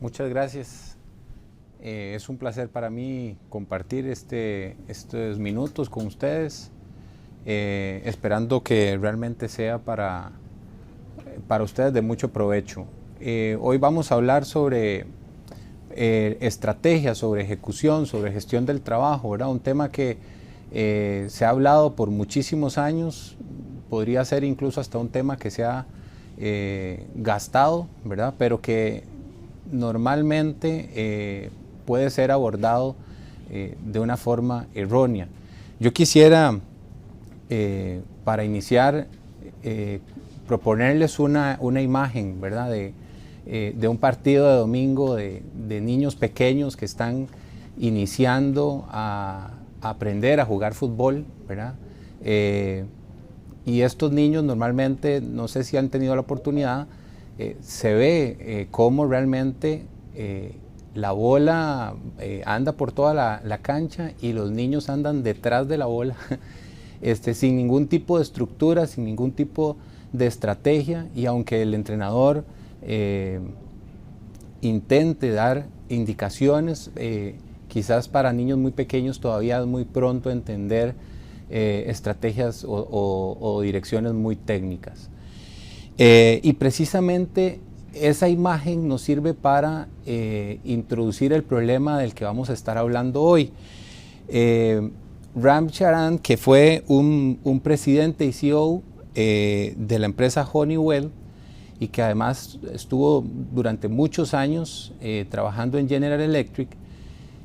Muchas gracias. Es un placer para mí compartir estos minutos con ustedes, esperando que realmente sea para ustedes de mucho provecho. Hoy vamos a hablar sobre estrategia, sobre ejecución, sobre gestión del trabajo, ¿verdad? Un tema que se ha hablado por muchísimos años, podría ser incluso hasta un tema que se ha gastado, ¿verdad? Pero que normalmente puede ser abordado de una forma errónea. Yo quisiera, para iniciar, proponerles una imagen, ¿verdad? De un partido de domingo de niños pequeños que están iniciando a aprender a jugar fútbol, ¿verdad? Y estos niños normalmente, no sé si han tenido la oportunidad, se ve cómo realmente la bola anda por toda la cancha y los niños andan detrás de la bola sin ningún tipo de estructura, sin ningún tipo de estrategia, y aunque el entrenador intente dar indicaciones, quizás para niños muy pequeños todavía es muy pronto entender estrategias o direcciones muy técnicas. Y precisamente esa imagen nos sirve para introducir el problema del que vamos a estar hablando hoy. Ram Charan, que fue un presidente y CEO de la empresa Honeywell, y que además estuvo durante muchos años trabajando en General Electric,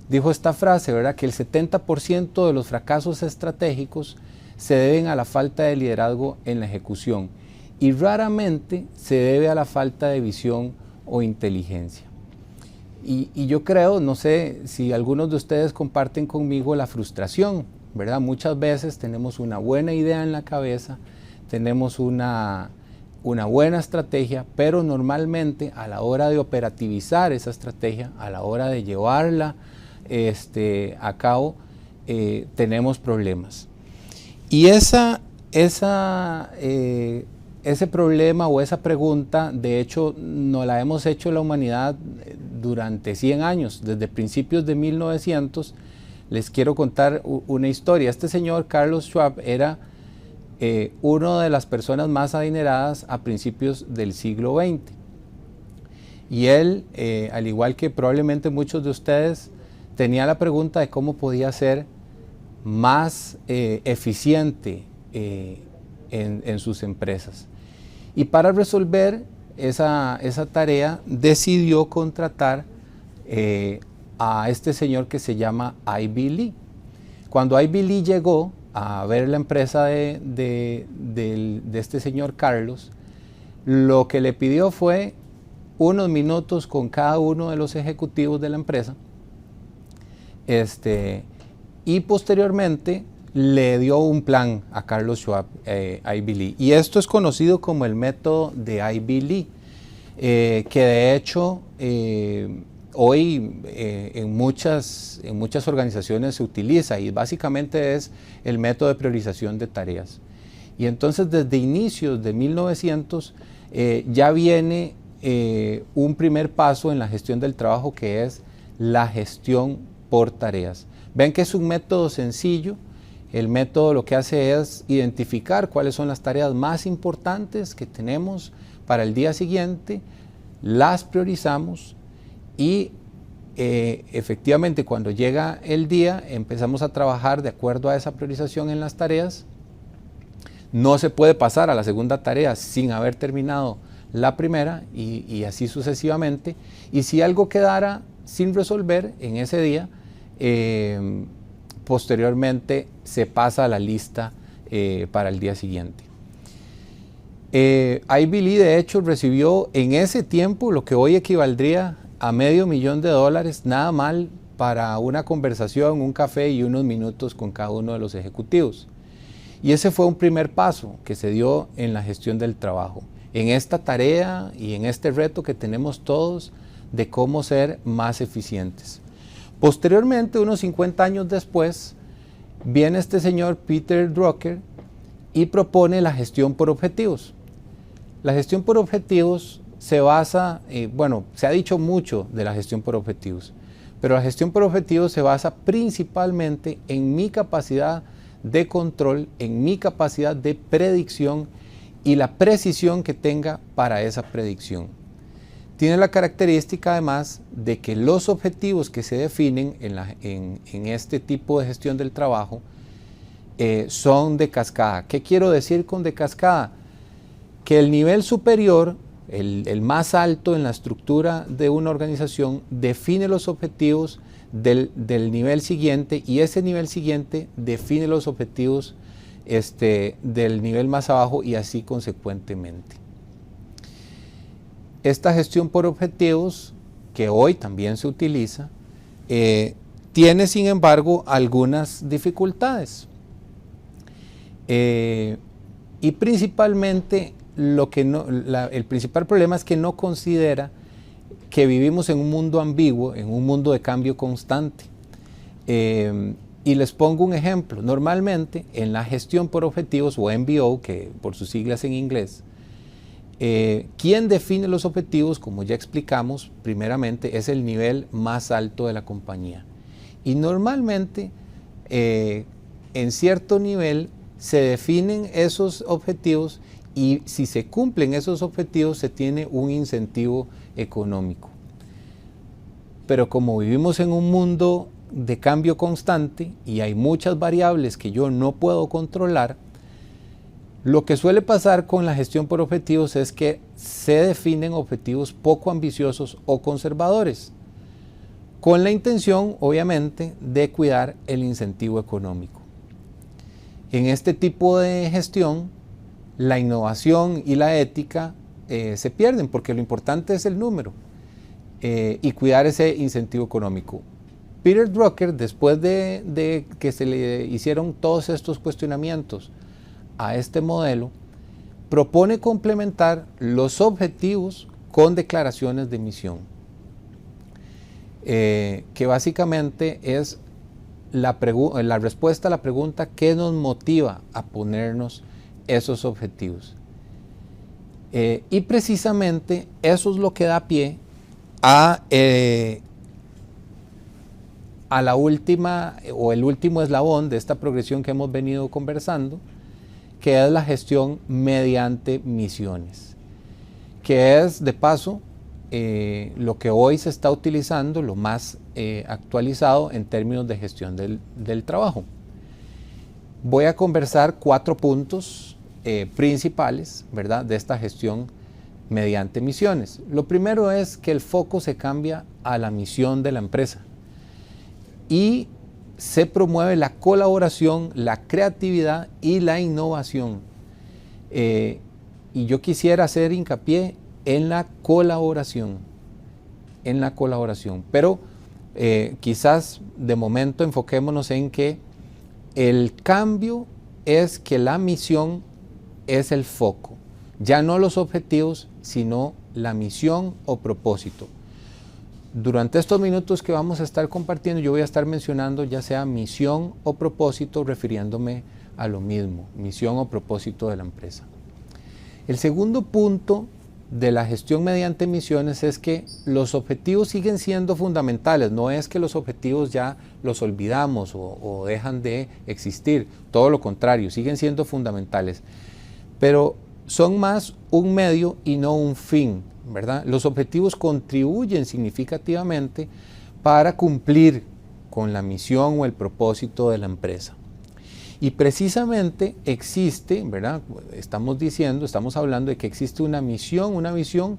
dijo esta frase, ¿verdad? Que el 70% de los fracasos estratégicos se deben a la falta de liderazgo en la ejecución y raramente se debe a la falta de visión o inteligencia. Y yo creo, no sé si algunos de ustedes comparten conmigo la frustración, ¿verdad? Muchas veces tenemos una buena idea en la cabeza, tenemos una buena estrategia, pero normalmente a la hora de operativizar esa estrategia, a la hora de llevarla a cabo, tenemos problemas. Y ese problema o esa pregunta, de hecho, nos la hemos hecho la humanidad durante 100 años, desde principios de 1900. Les quiero contar una historia. Este señor, Carlos Schwab, era una de las personas más adineradas a principios del siglo XX. Y él, al igual que probablemente muchos de ustedes, tenía la pregunta de cómo podía ser más eficiente en sus empresas. Y para resolver esa tarea decidió contratar a este señor que se llama Ivy Lee. Cuando Ivy Lee llegó a ver la empresa de este señor Carlos, lo que le pidió fue unos minutos con cada uno de los ejecutivos de la empresa, y posteriormente le dio un plan a Carlos Schwab, Ivy Lee. Y esto es conocido como el método de Ivy Lee, que de hecho hoy en muchas organizaciones se utiliza, y básicamente es el método de priorización de tareas. Y entonces desde inicios de 1900 ya viene un primer paso en la gestión del trabajo, que es la gestión por tareas. Ven que es un método sencillo. El método lo que hace es identificar cuáles son las tareas más importantes que tenemos para el día siguiente, las priorizamos y efectivamente cuando llega el día empezamos a trabajar de acuerdo a esa priorización en las tareas. No se puede pasar a la segunda tarea sin haber terminado la primera y así sucesivamente. Y si algo quedara sin resolver en ese día, posteriormente se pasa a la lista para el día siguiente. Ivy Lee de hecho recibió en ese tiempo lo que hoy equivaldría a $500,000, nada mal para una conversación, un café y unos minutos con cada uno de los ejecutivos. Y ese fue un primer paso que se dio en la gestión del trabajo, en esta tarea y en este reto que tenemos todos de cómo ser más eficientes. Posteriormente, unos 50 años después, viene este señor Peter Drucker y propone la gestión por objetivos. La gestión por objetivos se basa, bueno, se ha dicho mucho de la gestión por objetivos, pero la gestión por objetivos se basa principalmente en mi capacidad de control, en mi capacidad de predicción y la precisión que tenga para esa predicción. Tiene la característica además de que los objetivos que se definen en este tipo de gestión del trabajo son de cascada. ¿Qué quiero decir con de cascada? Que el nivel superior, el más alto en la estructura de una organización, define los objetivos del nivel siguiente y ese nivel siguiente define los objetivos del nivel más abajo y así consecuentemente. Esta gestión por objetivos, que hoy también se utiliza, tiene sin embargo algunas dificultades. Y principalmente el principal problema es que no considera que vivimos en un mundo ambiguo, en un mundo de cambio constante. Y les pongo un ejemplo. Normalmente en la gestión por objetivos o MBO, que por sus siglas en inglés, quien define los objetivos, como ya explicamos, primeramente es el nivel más alto de la compañía. Y normalmente en cierto nivel se definen esos objetivos y si se cumplen esos objetivos se tiene un incentivo económico. Pero como vivimos en un mundo de cambio constante y hay muchas variables que yo no puedo controlar, lo que suele pasar con la gestión por objetivos es que se definen objetivos poco ambiciosos o conservadores, con la intención, obviamente, de cuidar el incentivo económico. En este tipo de gestión, la innovación y la ética se pierden porque lo importante es el número y cuidar ese incentivo económico. Peter Drucker, después de que se le hicieron todos estos cuestionamientos a este modelo, propone complementar los objetivos con declaraciones de misión, que básicamente es la respuesta a la pregunta ¿qué nos motiva a ponernos esos objetivos? Y precisamente eso es lo que da pie a la última o el último eslabón de esta progresión que hemos venido conversando, que es la gestión mediante misiones, que es de paso lo que hoy se está utilizando, lo más actualizado en términos de gestión del trabajo. Voy a conversar 4 puntos principales, ¿verdad?, de esta gestión mediante misiones. Lo primero es que el foco se cambia a la misión de la empresa y se promueve la colaboración, la creatividad y la innovación. Y yo quisiera hacer hincapié en la colaboración, pero quizás de momento enfoquémonos en que el cambio es que la misión es el foco, ya no los objetivos, sino la misión o propósito. Durante estos minutos que vamos a estar compartiendo, yo voy a estar mencionando ya sea misión o propósito, refiriéndome a lo mismo, misión o propósito de la empresa. El segundo punto de la gestión mediante misiones es que los objetivos siguen siendo fundamentales, no es que los objetivos ya los olvidamos o dejan de existir, todo lo contrario, siguen siendo fundamentales, pero son más un medio y no un fin, ¿verdad? Los objetivos contribuyen significativamente para cumplir con la misión o el propósito de la empresa. Y precisamente existe, ¿verdad? Estamos hablando de que existe una visión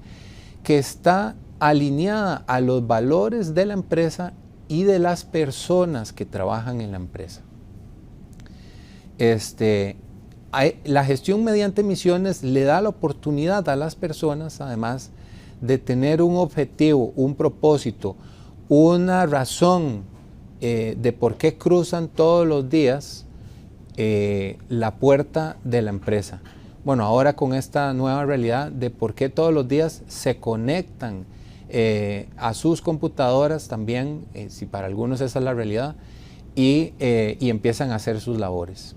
que está alineada a los valores de la empresa y de las personas que trabajan en la empresa. La gestión mediante misiones le da la oportunidad a las personas, además, de tener un objetivo, un propósito, una razón de por qué cruzan todos los días la puerta de la empresa. Bueno, ahora con esta nueva realidad de por qué todos los días se conectan a sus computadoras también, si para algunos esa es la realidad, y empiezan a hacer sus labores.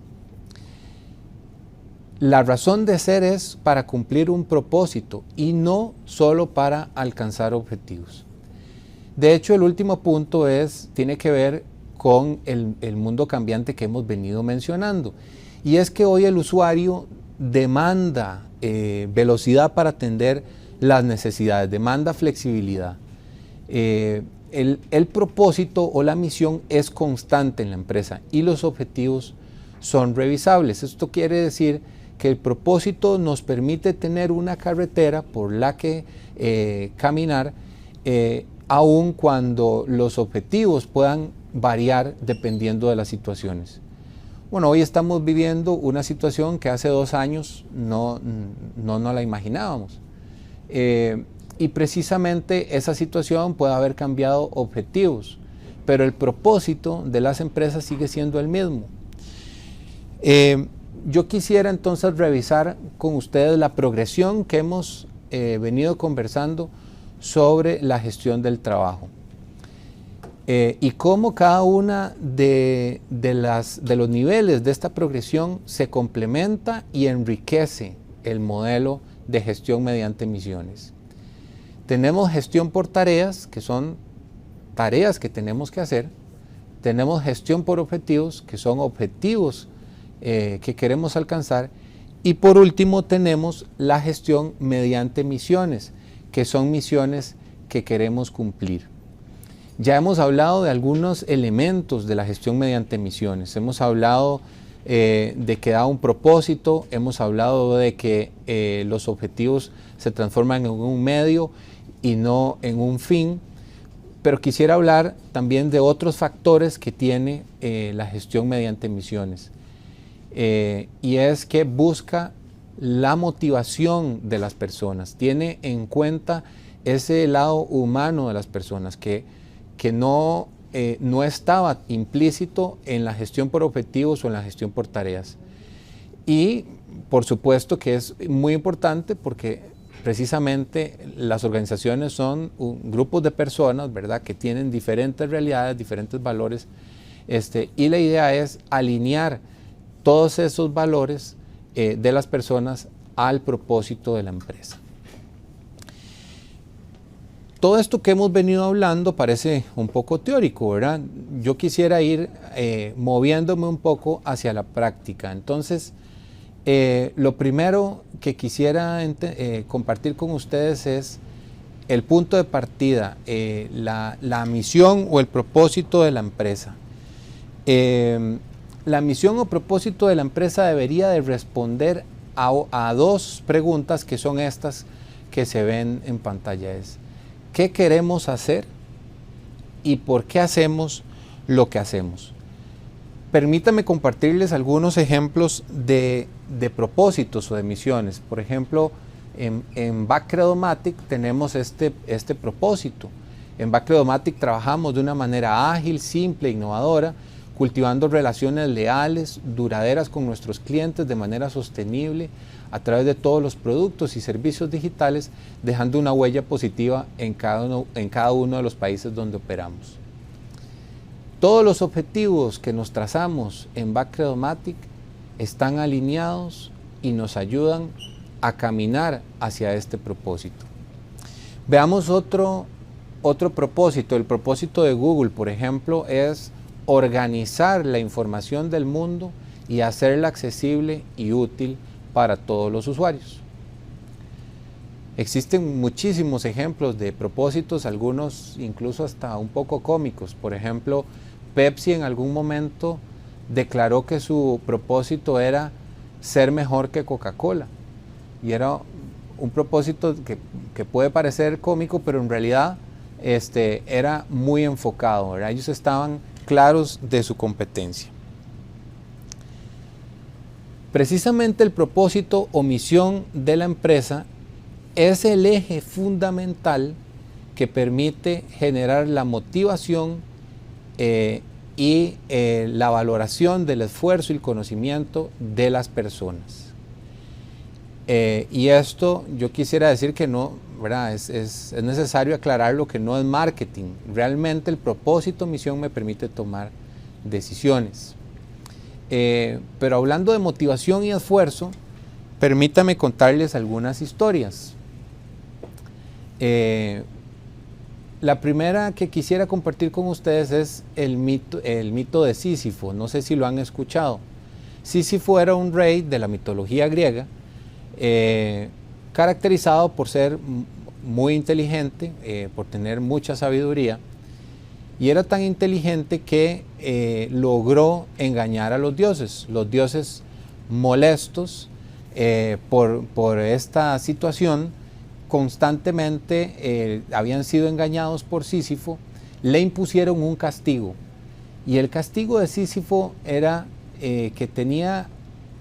La razón de ser es para cumplir un propósito y no solo para alcanzar objetivos. De hecho, el último punto tiene que ver con el mundo cambiante que hemos venido mencionando. Y es que hoy el usuario demanda velocidad para atender las necesidades, demanda flexibilidad. El propósito o la misión es constante en la empresa y los objetivos son revisables. Esto quiere decir que el propósito nos permite tener una carretera por la que caminar, aun cuando los objetivos puedan variar dependiendo de las situaciones. Bueno, hoy estamos viviendo una situación que hace 2 años no la imaginábamos. Y precisamente esa situación puede haber cambiado objetivos, pero el propósito de las empresas sigue siendo el mismo. Yo quisiera entonces revisar con ustedes la progresión que hemos venido conversando sobre la gestión del trabajo y cómo cada una de los niveles de esta progresión se complementa y enriquece el modelo de gestión mediante misiones. Tenemos gestión por tareas, que son tareas que tenemos que hacer. Tenemos gestión por objetivos, que son objetivos que queremos alcanzar. Y por último tenemos la gestión mediante misiones, que son misiones que queremos cumplir. Ya hemos hablado de algunos elementos de la gestión mediante misiones. Hemos hablado de que da un propósito, hemos hablado de que los objetivos se transforman en un medio y no en un fin, pero quisiera hablar también de otros factores que tiene la gestión mediante misiones. Y es que busca la motivación de las personas, tiene en cuenta ese lado humano de las personas que no estaba implícito en la gestión por objetivos o en la gestión por tareas. Y por supuesto que es muy importante porque precisamente las organizaciones son grupos de personas, ¿verdad?, que tienen diferentes realidades, diferentes valores, y la idea es alinear todos esos valores de las personas al propósito de la empresa. Todo esto que hemos venido hablando parece un poco teórico, ¿verdad? Yo quisiera ir moviéndome un poco hacia la práctica. Entonces, lo primero que quisiera compartir con ustedes es el punto de partida, la misión o el propósito de la empresa. La misión o propósito de la empresa debería de responder a 2 preguntas que son estas que se ven en pantalla. ¿Qué queremos hacer y por qué hacemos lo que hacemos? Permítanme compartirles algunos ejemplos de propósitos o de misiones. Por ejemplo, en Bacredomatic tenemos este propósito. En Bacredomatic trabajamos de una manera ágil, simple, innovadora, cultivando relaciones leales, duraderas con nuestros clientes de manera sostenible a través de todos los productos y servicios digitales, dejando una huella positiva en cada uno de los países donde operamos. Todos los objetivos que nos trazamos en Bacredomatic están alineados y nos ayudan a caminar hacia este propósito. Veamos otro propósito. El propósito de Google, por ejemplo, es organizar la información del mundo y hacerla accesible y útil para todos los usuarios. Existen muchísimos ejemplos de propósitos, algunos incluso hasta un poco cómicos. Por ejemplo, Pepsi en algún momento declaró que su propósito era ser mejor que Coca-Cola. Y era un propósito que puede parecer cómico, pero en realidad era muy enfocado, ¿verdad? Ellos estaban claros de su competencia. Precisamente el propósito o misión de la empresa es el eje fundamental que permite generar la motivación y la valoración del esfuerzo y el conocimiento de las personas. Y esto yo quisiera decir que no, ¿verdad? Es necesario aclararlo, que no es marketing. Realmente el propósito, misión me permite tomar decisiones. Pero hablando de motivación y esfuerzo, permítame contarles algunas historias. La primera que quisiera compartir con ustedes es el mito de Sísifo. No sé si lo han escuchado. Sísifo era un rey de la mitología griega, caracterizado por ser muy inteligente, por tener mucha sabiduría, y era tan inteligente que logró engañar a los dioses. Los dioses, molestos por esta situación, constantemente habían sido engañados por Sísifo, le impusieron un castigo. Y el castigo de Sísifo era que tenía,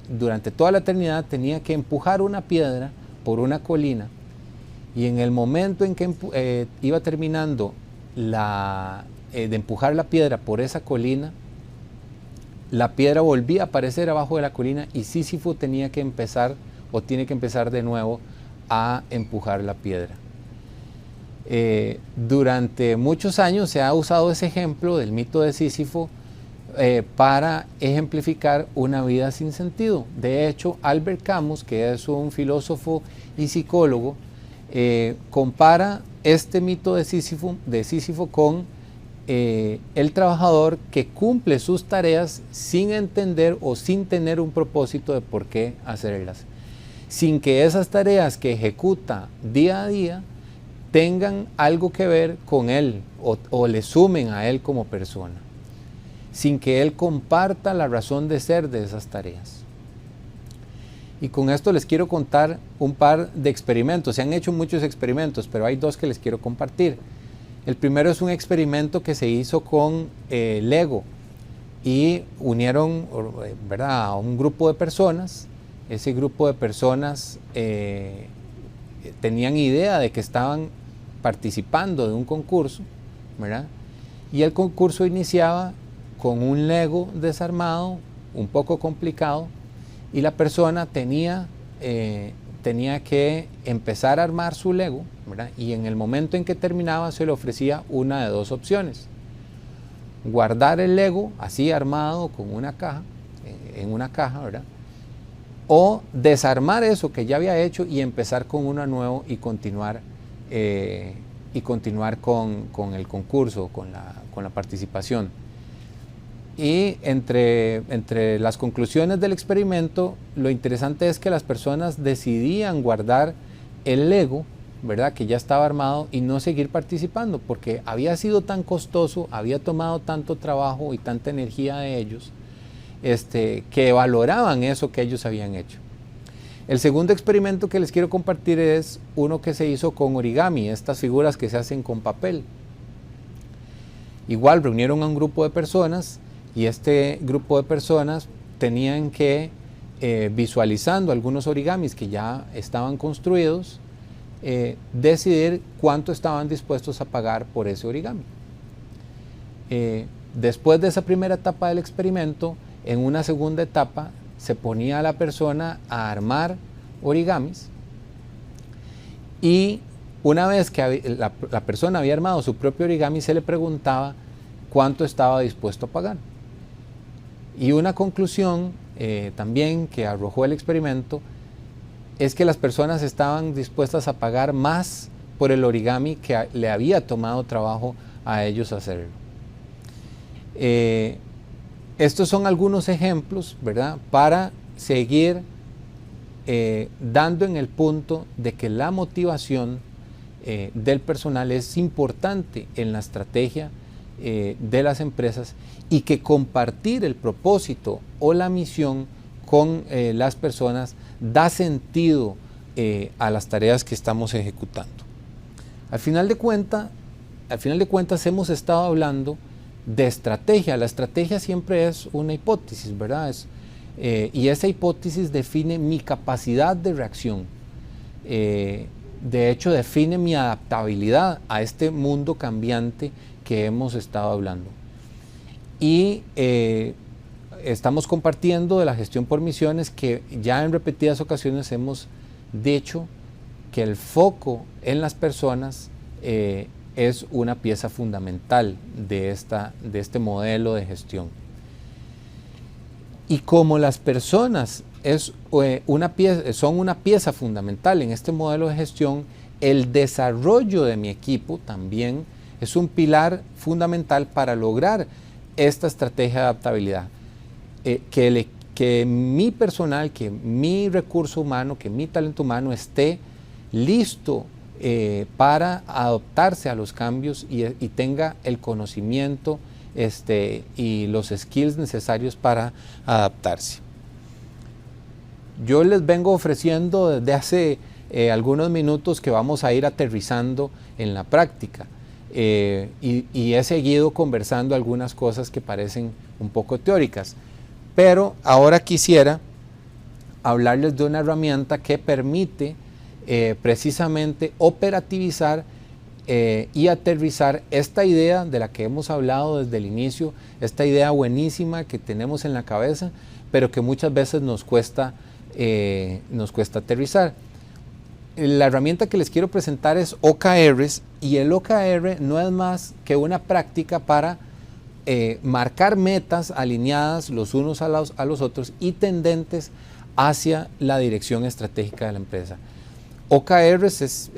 durante toda la eternidad, tenía que empujar una piedra por una colina, y en el momento en que iba terminando de empujar la piedra por esa colina, la piedra volvía a aparecer abajo de la colina y Sísifo tenía que empezar, o tiene que empezar de nuevo a empujar la piedra. Durante muchos años se ha usado ese ejemplo del mito de Sísifo para ejemplificar una vida sin sentido. De hecho, Albert Camus, que es un filósofo y psicólogo, compara este mito de Sísifo con el trabajador que cumple sus tareas sin entender o sin tener un propósito de por qué hacerlas, sin que esas tareas que ejecuta día a día tengan algo que ver con él o le sumen a él como persona, sin que él comparta la razón de ser de esas tareas. Y con esto les quiero contar un par de experimentos. Se han hecho muchos experimentos, pero hay dos que les quiero compartir. El primero es un experimento que se hizo con Lego, y unieron, ¿verdad?, a un grupo de personas. Ese grupo de personas tenían idea de que estaban participando de un concurso, ¿verdad? Y el concurso iniciaba con un Lego desarmado, un poco complicado, y la persona tenía que empezar a armar su Lego, ¿verdad? Y en el momento en que terminaba se le ofrecía una de dos opciones: guardar el Lego así armado con una caja, en una caja, ¿verdad?, o desarmar eso que ya había hecho y empezar con uno nuevo y continuar con el concurso, con la participación. Y entre las conclusiones del experimento, lo interesante es que las personas decidían guardar el Lego, ¿verdad?, que ya estaba armado, y no seguir participando, porque había sido tan costoso, había tomado tanto trabajo y tanta energía de ellos, que valoraban eso que ellos habían hecho. El segundo experimento que les quiero compartir es uno que se hizo con origami, estas figuras que se hacen con papel. Igual reunieron a un grupo de personas, y este grupo de personas tenían que, visualizando algunos origamis que ya estaban construidos, decidir cuánto estaban dispuestos a pagar por ese origami. Después de esa primera etapa del experimento, en una segunda etapa se ponía a la persona a armar origamis, y una vez que la persona había armado su propio origami, se le preguntaba cuánto estaba dispuesto a pagar. Y una conclusión también que arrojó el experimento es que las personas estaban dispuestas a pagar más por el origami que le había tomado trabajo a ellos hacerlo. Estos son algunos ejemplos, ¿verdad?, para seguir dando en el punto de que la motivación del personal es importante en la estrategia de las empresas, y que compartir el propósito o la misión con las personas da sentido a las tareas que estamos ejecutando. Al final de cuentas hemos estado hablando de estrategia. La estrategia siempre es una hipótesis, ¿verdad? Y esa hipótesis define mi capacidad de reacción. De hecho, define mi adaptabilidad a este mundo cambiante que hemos estado hablando. Y estamos compartiendo de la gestión por misiones, que ya en repetidas ocasiones hemos dicho que el foco en las personas es una pieza fundamental de este modelo de gestión. Y como las personas son una pieza fundamental en este modelo de gestión, el desarrollo de mi equipo también es un pilar fundamental para lograr esta estrategia de adaptabilidad. Que mi personal, que mi recurso humano, que mi talento humano esté listo para adaptarse a los cambios y tenga el conocimiento y los skills necesarios para adaptarse. Yo les vengo ofreciendo desde hace algunos minutos que vamos a ir aterrizando en la práctica y he seguido conversando algunas cosas que parecen un poco teóricas, pero ahora quisiera hablarles de una herramienta que permite precisamente operativizar y aterrizar esta idea de la que hemos hablado desde el inicio, esta idea buenísima que tenemos en la cabeza, pero que muchas veces nos cuesta aterrizar. La herramienta que les quiero presentar es OKRs, y el OKR no es más que una práctica para marcar metas alineadas los unos a los otros y tendentes hacia la dirección estratégica de la empresa. OKRs es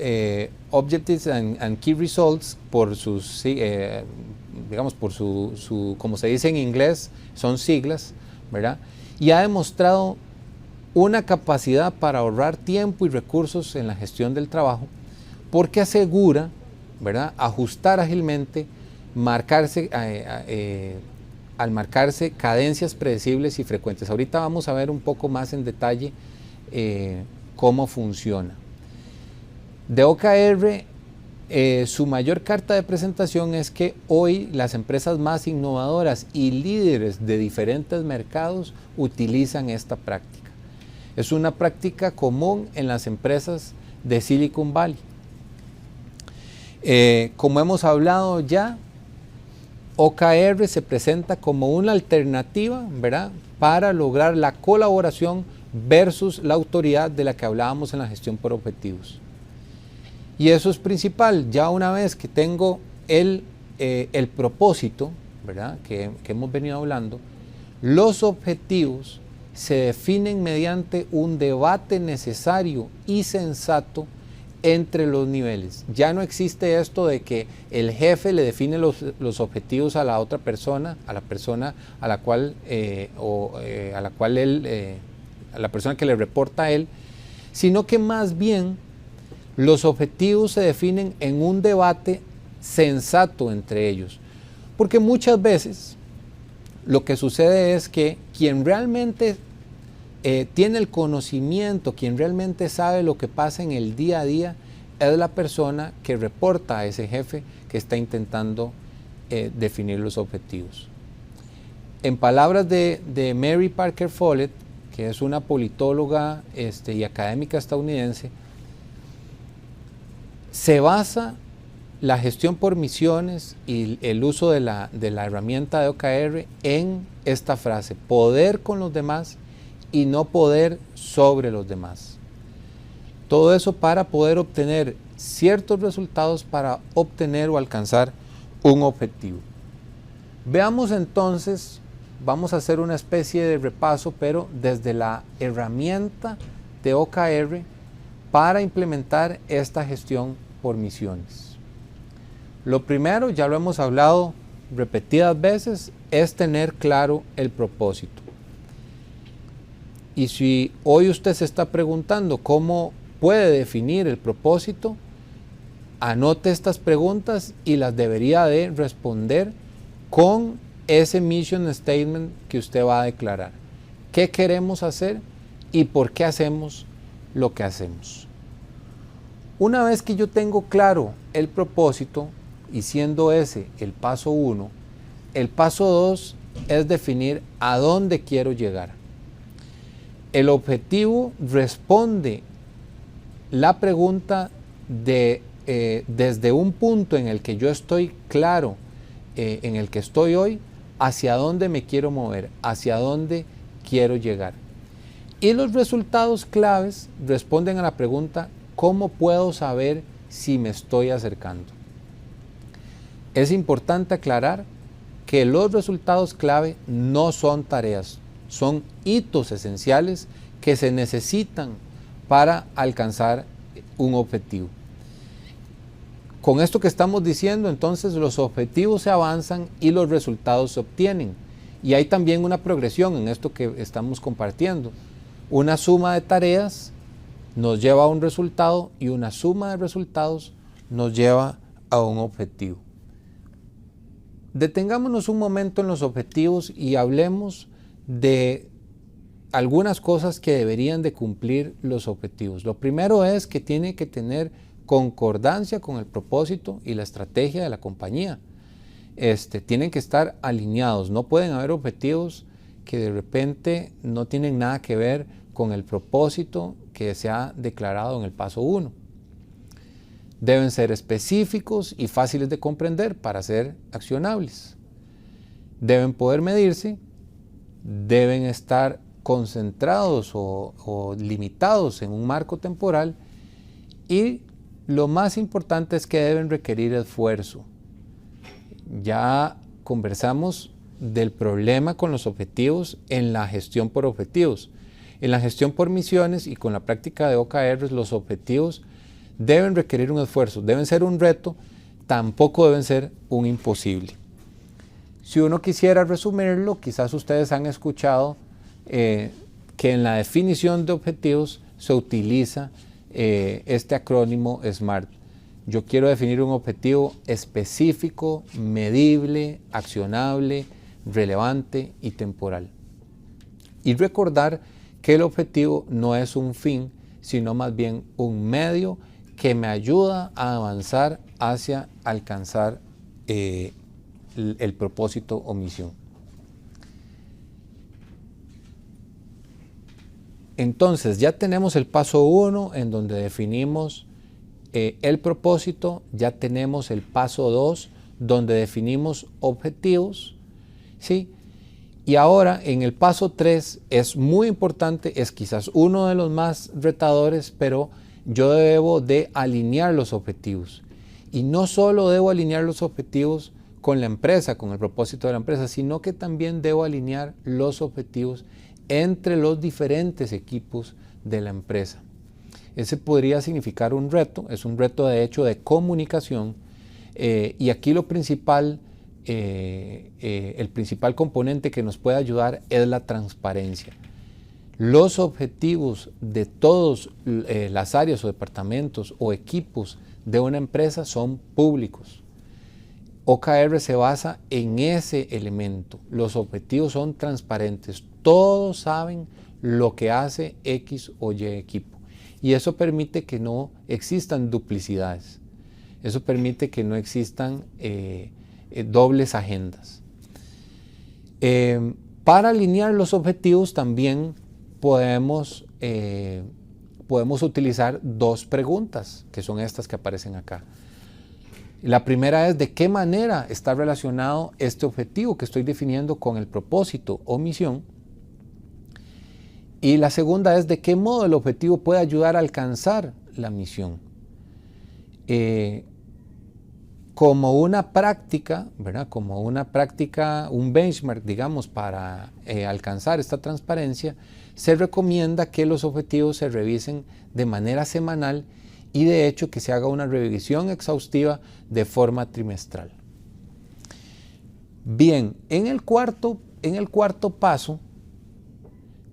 Objectives and Key Results, por sus, digamos, por como se dice en inglés, son siglas, ¿verdad? Y ha demostrado una capacidad para ahorrar tiempo y recursos en la gestión del trabajo, porque asegura, ¿verdad?, ajustar ágilmente, al marcarse cadencias predecibles y frecuentes. Ahorita vamos a ver un poco más en detalle cómo funciona. De OKR, su mayor carta de presentación es que hoy las empresas más innovadoras y líderes de diferentes mercados utilizan esta práctica. Es una práctica común en las empresas de Silicon Valley. Como hemos hablado ya, OKR se presenta como una alternativa, ¿verdad?, para lograr la colaboración versus la autoridad de la que hablábamos en la gestión por objetivos. Y eso es principal. Ya una vez que tengo el propósito, ¿verdad?, que hemos venido hablando, los objetivos se definen mediante un debate necesario y sensato entre los niveles. Ya no existe esto de que el jefe le define los objetivos a la otra persona, a la persona a la cual a la persona que le reporta a él, sino que más bien los objetivos se definen en un debate sensato entre ellos. Porque muchas veces lo que sucede es que quien realmente tiene el conocimiento, quien realmente sabe lo que pasa en el día a día, es la persona que reporta a ese jefe que está intentando definir los objetivos. En palabras de Mary Parker Follett, que es una politóloga y académica estadounidense, se basa la gestión por misiones y el uso de la herramienta de OKR en esta frase: poder con los demás y no poder sobre los demás. Todo eso para poder obtener ciertos resultados, para obtener o alcanzar un objetivo. Veamos entonces, vamos a hacer una especie de repaso, pero desde la herramienta de OKR para implementar esta gestión por misiones. Lo primero, ya lo hemos hablado repetidas veces, es tener claro el propósito. Y si hoy usted se está preguntando cómo puede definir el propósito, anote estas preguntas y las debería de responder con ese mission statement que usted va a declarar. ¿Qué queremos hacer y por qué hacemos lo que hacemos? Una vez que yo tengo claro el propósito, y siendo ese el paso 1, el paso 2 es definir a dónde quiero llegar. El objetivo responde la pregunta desde un punto en el que yo estoy claro, en el que estoy hoy, hacia dónde me quiero mover, hacia dónde quiero llegar. Y los resultados claves responden a la pregunta: ¿cómo puedo saber si me estoy acercando? Es importante aclarar que los resultados clave no son tareas. son hitos esenciales que se necesitan para alcanzar un objetivo. Con esto que estamos diciendo, entonces los objetivos se avanzan y los resultados se obtienen. Y hay también una progresión en esto que estamos compartiendo. Una suma de tareas nos lleva a un resultado y una suma de resultados nos lleva a un objetivo. Detengámonos un momento en los objetivos y hablemos de algunas cosas que deberían de cumplir los objetivos. Lo primero es que tiene que tener concordancia con el propósito y la estrategia de la compañía. Tienen que estar alineados, no pueden haber objetivos que de repente no tienen nada que ver con el propósito que se ha declarado en el paso 1. Deben ser específicos y fáciles de comprender para ser accionables. Deben poder medirse, deben estar concentrados o limitados en un marco temporal y lo más importante es que deben requerir esfuerzo. Ya conversamos del problema con los objetivos en la gestión por objetivos. En la gestión por misiones y con la práctica de OKR, los objetivos deben requerir un esfuerzo, deben ser un reto, tampoco deben ser un imposible. Si uno quisiera resumirlo, quizás ustedes han escuchado que en la definición de objetivos se utiliza este acrónimo SMART. Yo quiero definir un objetivo específico, medible, accionable, relevante y temporal. Y recordar que el objetivo no es un fin, sino más bien un medio que me ayuda a avanzar hacia alcanzar el propósito o misión. Entonces ya tenemos el paso 1 en donde definimos el propósito, ya tenemos el paso 2 donde definimos objetivos, ¿sí? Y ahora en el paso 3 es muy importante, es quizás uno de los más retadores, pero yo debo de alinear los objetivos. Y no solo debo alinear los objetivos con la empresa, con el propósito de la empresa, sino que también debo alinear los objetivos entre los diferentes equipos de la empresa. Ese podría significar un reto, es un reto de hecho de comunicación y aquí lo principal, el principal componente que nos puede ayudar es la transparencia. Los objetivos de todas las áreas o departamentos o equipos de una empresa son públicos. OKR se basa en ese elemento. Los objetivos son transparentes. Todos saben lo que hace X o Y equipo. Y eso permite que no existan duplicidades. Eso permite que no existan dobles agendas. Para alinear los objetivos también podemos utilizar dos preguntas, que son estas que aparecen acá. La primera es: ¿de qué manera está relacionado este objetivo que estoy definiendo con el propósito o misión? Y la segunda es: ¿de qué modo el objetivo puede ayudar a alcanzar la misión? Como una práctica, ¿verdad? Como una práctica, un benchmark, digamos, para alcanzar esta transparencia, se recomienda que los objetivos se revisen de manera semanal y de hecho que se haga una revisión exhaustiva de forma trimestral. Bien, en el cuarto paso,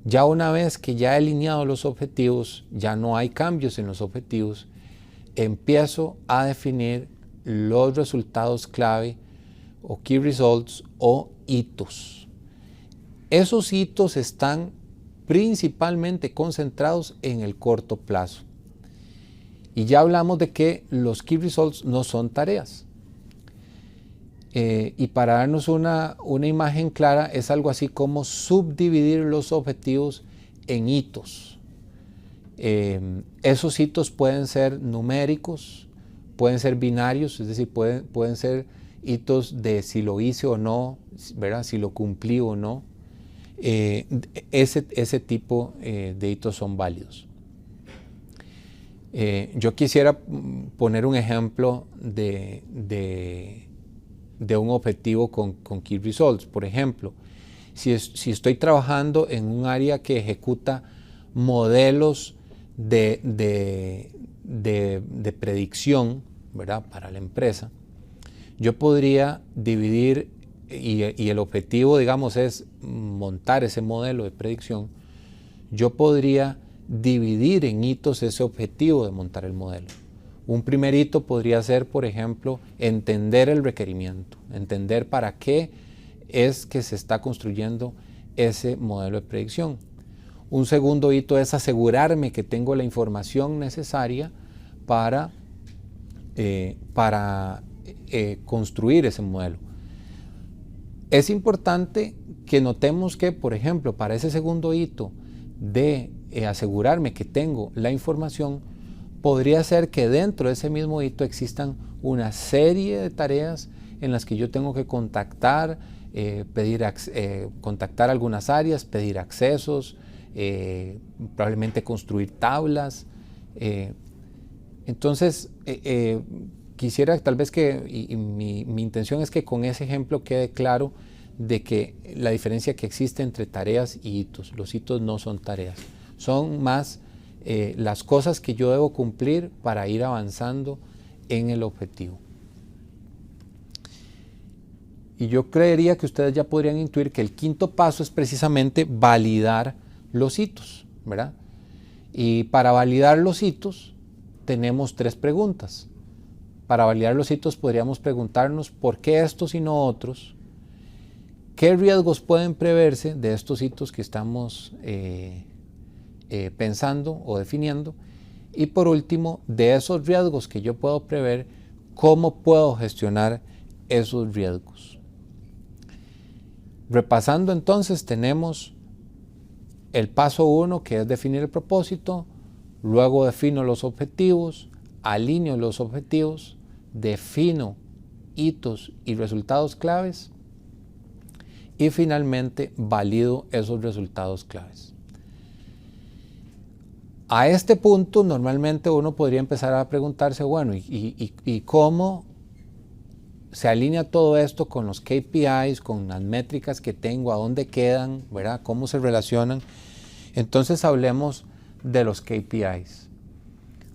ya una vez que ya he alineado los objetivos, ya no hay cambios en los objetivos, empiezo a definir los resultados clave o key results o hitos. Esos hitos están principalmente concentrados en el corto plazo. Y ya hablamos de que los key results no son tareas. Y para darnos una imagen clara, es algo así como subdividir los objetivos en hitos. Esos hitos pueden ser numéricos, pueden ser binarios, es decir, pueden ser hitos de si lo hice o no, ¿verdad? Si lo cumplí o no. Ese tipo de hitos son válidos. Yo quisiera poner un ejemplo de un objetivo con Key Results. Por ejemplo, si estoy trabajando en un área que ejecuta modelos de predicción, ¿verdad?, para la empresa, yo podría dividir, y el objetivo, digamos, es montar ese modelo de predicción. Yo podría dividir en hitos ese objetivo de montar el modelo. Un primer hito podría ser, por ejemplo, entender el requerimiento, entender para qué es que se está construyendo ese modelo de predicción. Un segundo hito es asegurarme que tengo la información necesaria para construir ese modelo. Es importante que notemos que, por ejemplo, para ese segundo hito de asegurarme que tengo la información, podría ser que dentro de ese mismo hito existan una serie de tareas en las que yo tengo que contactar, contactar algunas áreas, pedir accesos, probablemente construir tablas. Entonces, quisiera tal vez que, mi intención es que con ese ejemplo quede claro de que la diferencia que existe entre tareas y hitos. Los hitos no son tareas, son más las cosas que yo debo cumplir para ir avanzando en el objetivo. Y yo creería que ustedes ya podrían intuir que el quinto paso es precisamente validar los hitos, ¿verdad? Y para validar los hitos tenemos 3 preguntas. Para validar los hitos podríamos preguntarnos por qué estos y no otros, qué riesgos pueden preverse de estos hitos que estamos pensando o definiendo, y por último, de esos riesgos que yo puedo prever, cómo puedo gestionar esos riesgos. Repasando entonces, tenemos el paso 1, que es definir el propósito, luego defino los objetivos, alineo los objetivos, defino hitos y resultados claves, y finalmente valido esos resultados claves. A este punto normalmente uno podría empezar a preguntarse, bueno, ¿y cómo se alinea todo esto con los KPIs, con las métricas que tengo, a dónde quedan, ¿verdad?, cómo se relacionan? Entonces hablemos de los KPIs.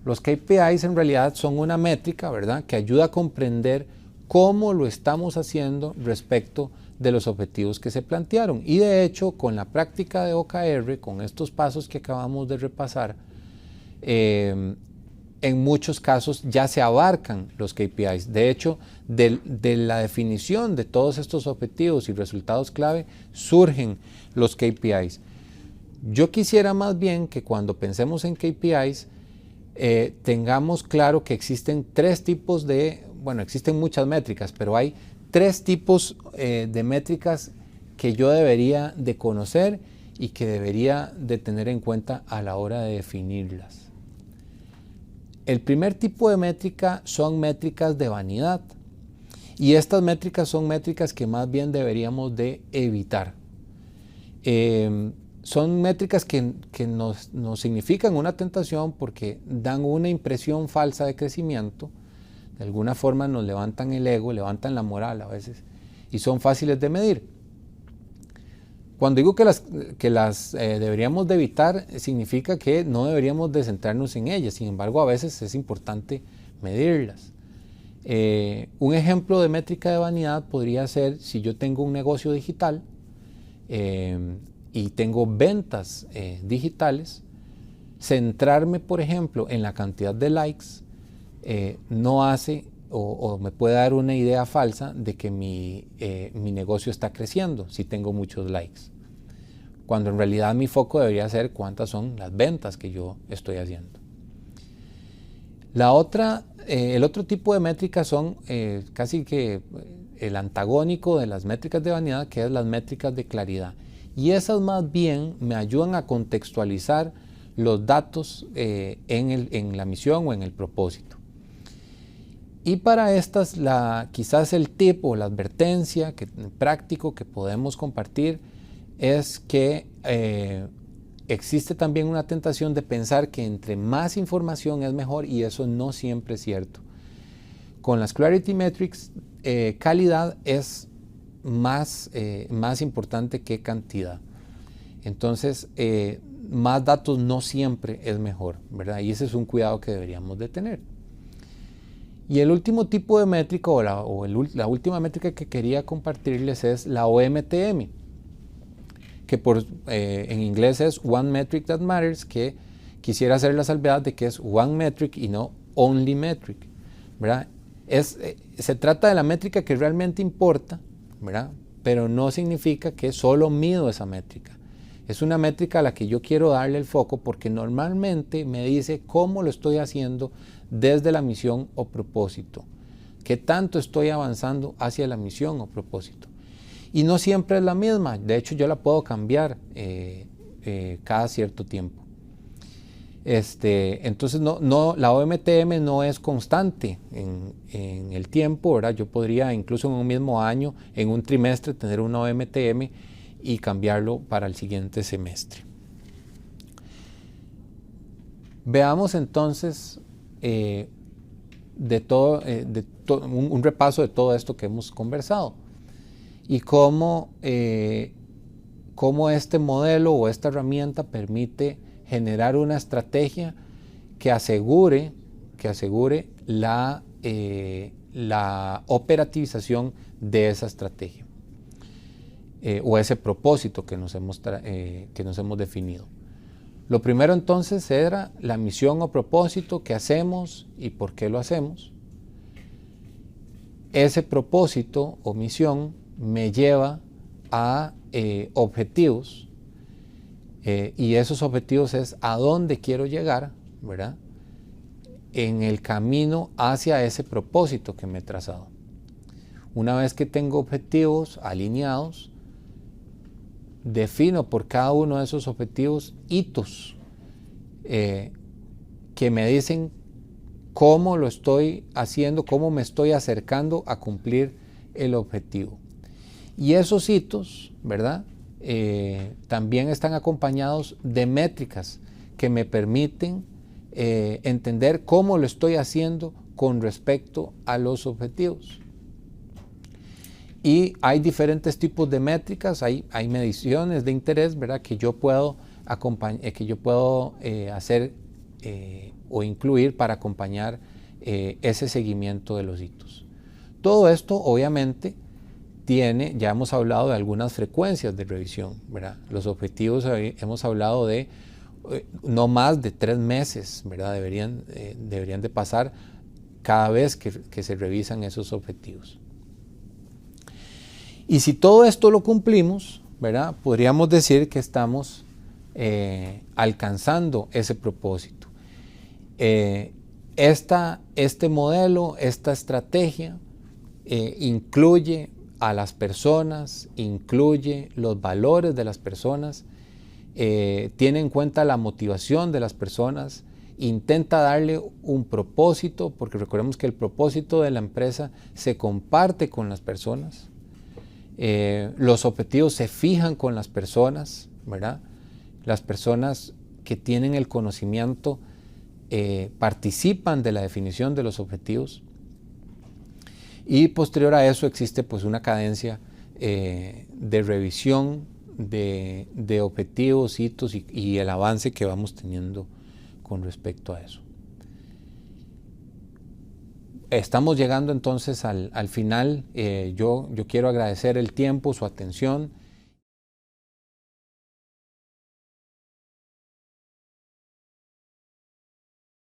Los KPIs en realidad son una métrica, ¿verdad?, que ayuda a comprender cómo lo estamos haciendo respecto de los objetivos que se plantearon. Y de hecho, con la práctica de OKR, con estos pasos que acabamos de repasar, en muchos casos ya se abarcan los KPIs. De hecho, de la definición de todos estos objetivos y resultados clave surgen los KPIs. Yo quisiera más bien que cuando pensemos en KPIs, tengamos claro que existen 3 tipos existen muchas métricas, pero hay 3 tipos de métricas que yo debería de conocer y que debería de tener en cuenta a la hora de definirlas. El primer tipo de métrica son métricas de vanidad, y estas métricas son métricas que más bien deberíamos de evitar. Son métricas que nos significan una tentación porque dan una impresión falsa de crecimiento. De alguna forma nos levantan el ego, levantan la moral a veces, y son fáciles de medir. Cuando digo que las deberíamos de evitar, significa que no deberíamos de centrarnos en ellas. Sin embargo, a veces es importante medirlas. Un ejemplo de métrica de vanidad podría ser, si yo tengo un negocio digital y tengo ventas digitales, centrarme, por ejemplo, en la cantidad de likes no hace o me puede dar una idea falsa de que mi negocio está creciendo si tengo muchos likes, cuando en realidad mi foco debería ser cuántas son las ventas que yo estoy haciendo. El otro tipo de métricas son casi que el antagónico de las métricas de vanidad, que es las métricas de claridad, y esas más bien me ayudan a contextualizar los datos en la misión o en el propósito. Y para estas, quizás el tip o la advertencia práctico que podemos compartir es que existe también una tentación de pensar que entre más información es mejor, y eso no siempre es cierto. Con las Clarity Metrics, calidad es más importante que cantidad. Entonces, más datos no siempre es mejor, ¿verdad? Y ese es un cuidado que deberíamos de tener. Y el último tipo de métrica la última métrica que quería compartirles es la OMTM, que en inglés es One Metric That Matters, que quisiera hacer la salvedad de que es One Metric y no Only Metric, ¿verdad? Se trata de la métrica que realmente importa, ¿verdad? Pero no significa que solo mido esa métrica. Es una métrica a la que yo quiero darle el foco porque normalmente me dice cómo lo estoy haciendo desde la misión o propósito, qué tanto estoy avanzando hacia la misión o propósito. Y no siempre es la misma, de hecho yo la puedo cambiar cada cierto tiempo. Entonces la OMTM no es constante en el tiempo, ¿verdad? Yo podría incluso en un mismo año, en un trimestre, tener una OMTM y cambiarlo para el siguiente semestre. Veamos entonces un repaso de todo esto que hemos conversado y cómo este modelo o esta herramienta permite generar una estrategia que asegure la operativización de esa estrategia o ese propósito que nos hemos definido. Lo primero entonces era la misión o propósito, qué hacemos y por qué lo hacemos. Ese propósito o misión me lleva a objetivos y esos objetivos es a dónde quiero llegar, ¿verdad? En el camino hacia ese propósito que me he trazado. Una vez que tengo objetivos alineados, defino por cada uno de esos objetivos hitos que me dicen cómo lo estoy haciendo, cómo me estoy acercando a cumplir el objetivo. Y esos hitos, ¿verdad? También están acompañados de métricas que me permiten entender cómo lo estoy haciendo con respecto a los objetivos. Y hay diferentes tipos de métricas, hay mediciones de interés, ¿verdad? Que yo puedo hacer o incluir para acompañar ese seguimiento de los hitos. Todo esto obviamente ya hemos hablado de algunas frecuencias de revisión, ¿verdad? Los objetivos hemos hablado de no más de 3 meses, ¿verdad? Deberían de pasar cada vez que se revisan esos objetivos. Y si todo esto lo cumplimos, ¿verdad? Podríamos decir que estamos alcanzando ese propósito. Este modelo, esta estrategia incluye a las personas, incluye los valores de las personas, tiene en cuenta la motivación de las personas, intenta darle un propósito, porque recordemos que el propósito de la empresa se comparte con las personas. Los objetivos se fijan con las personas, ¿verdad? Las personas que tienen el conocimiento participan de la definición de los objetivos y posterior a eso existe pues una cadencia de revisión de objetivos, hitos y el avance que vamos teniendo con respecto a eso. Estamos llegando entonces al final. Yo quiero agradecer el tiempo, su atención